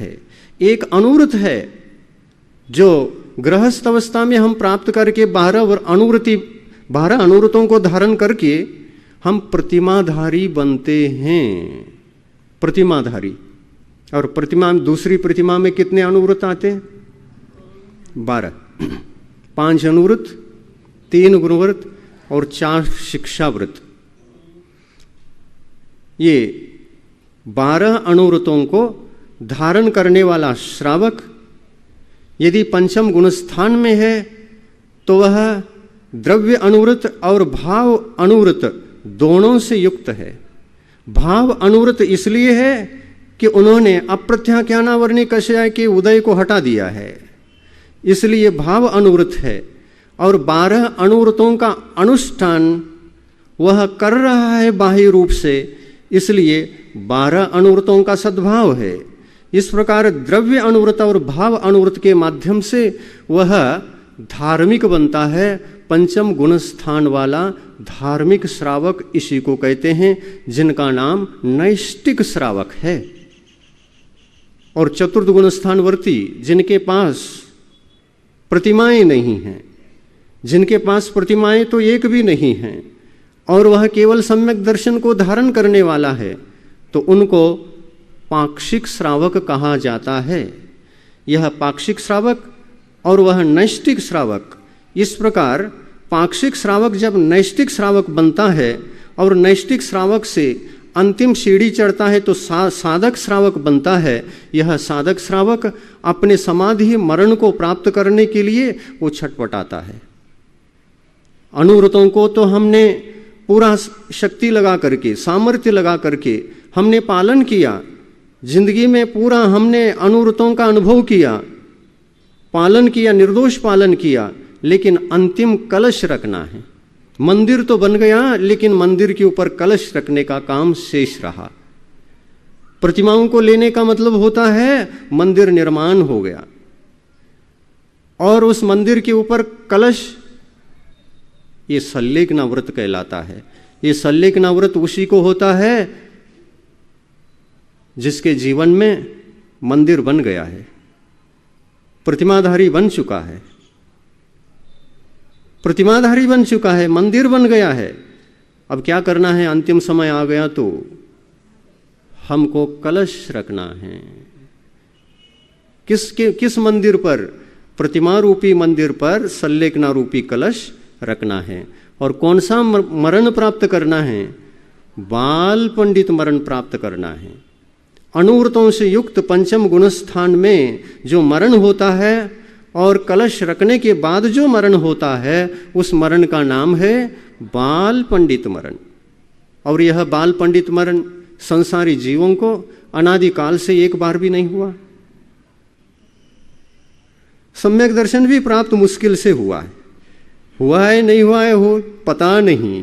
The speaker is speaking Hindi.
है, एक अनुव्रत है जो गृहस्थ अवस्था में हम प्राप्त करके 12 अनुव्रतों को धारण करके हम प्रतिमाधारी बनते हैं। प्रतिमाधारी। और प्रतिमा, दूसरी प्रतिमा में कितने अनुव्रत आते हैं? 12। 5 अनुव्रत, 3 गुणव्रत और 4 शिक्षाव्रत। ये 12 अनुव्रतों को धारण करने वाला श्रावक यदि पंचम गुणस्थान में है तो वह द्रव्य अनुव्रत और भाव अनुव्रत दोनों से युक्त है। भाव अनुव्रत इसलिए है कि उन्होंने अप्रत्याख्यानावर्णी कषाय के उदय को हटा दिया है, इसलिए भाव अनुव्रत है। और 12 अनुव्रतों का अनुष्ठान वह कर रहा है बाह्य रूप से, इसलिए 12 अनुव्रतों का सद्भाव है। इस प्रकार द्रव्य अनुव्रत और भाव अनुव्रत के माध्यम से वह धार्मिक बनता है। पंचम गुण स्थान वाला धार्मिक श्रावक इसी को कहते हैं, जिनका नाम नैष्टिक श्रावक है। और चतुर्थ गुण स्थानवर्ती, जिनके पास प्रतिमाएं नहीं हैं, जिनके पास प्रतिमाएं तो एक भी नहीं हैं और वह केवल सम्यक दर्शन को धारण करने वाला है, तो उनको पाक्षिक श्रावक कहा जाता है। यह पाक्षिक श्रावक और वह नैष्टिक श्रावक। इस प्रकार पाक्षिक श्रावक जब नैष्टिक श्रावक बनता है और नैष्टिक श्रावक से अंतिम सीढ़ी चढ़ता है तो साधक श्रावक बनता है। यह साधक श्रावक अपने समाधि मरण को प्राप्त करने के लिए वो छटपटाता है। अनुव्रतों को तो हमने पूरा शक्ति लगा करके, सामर्थ्य लगा करके हमने पालन किया, जिंदगी में पूरा हमने अनुव्रतों का अनुभव किया, पालन किया, निर्दोष पालन किया, लेकिन अंतिम कलश रखना है। मंदिर तो बन गया, लेकिन मंदिर के ऊपर कलश रखने का काम शेष रहा। प्रतिमाओं को लेने का मतलब होता है मंदिर निर्माण हो गया और उस मंदिर के ऊपर कलश, ये सल्लेखना व्रत कहलाता है। ये सल्लेखना व्रत उसी को होता है जिसके जीवन में मंदिर बन गया है, प्रतिमाधारी बन चुका है, प्रतिमाधारी बन चुका है, मंदिर बन गया है। अब क्या करना है? अंतिम समय आ गया तो हमको कलश रखना है। किस मंदिर पर? प्रतिमा रूपी मंदिर पर सल्लेखना रूपी कलश रखना है। और कौन सा मरण प्राप्त करना है? बाल पंडित मरण प्राप्त करना है। अनुव्रतों से युक्त पंचम गुणस्थान में जो मरण होता है और कलश रखने के बाद जो मरण होता है, उस मरण का नाम है बाल पंडित मरण। और यह बाल पंडित मरण संसारी जीवों को अनादिकाल से एक बार भी नहीं हुआ। सम्यक दर्शन भी प्राप्त मुश्किल से हुआ है नहीं हुआ है, हो पता नहीं।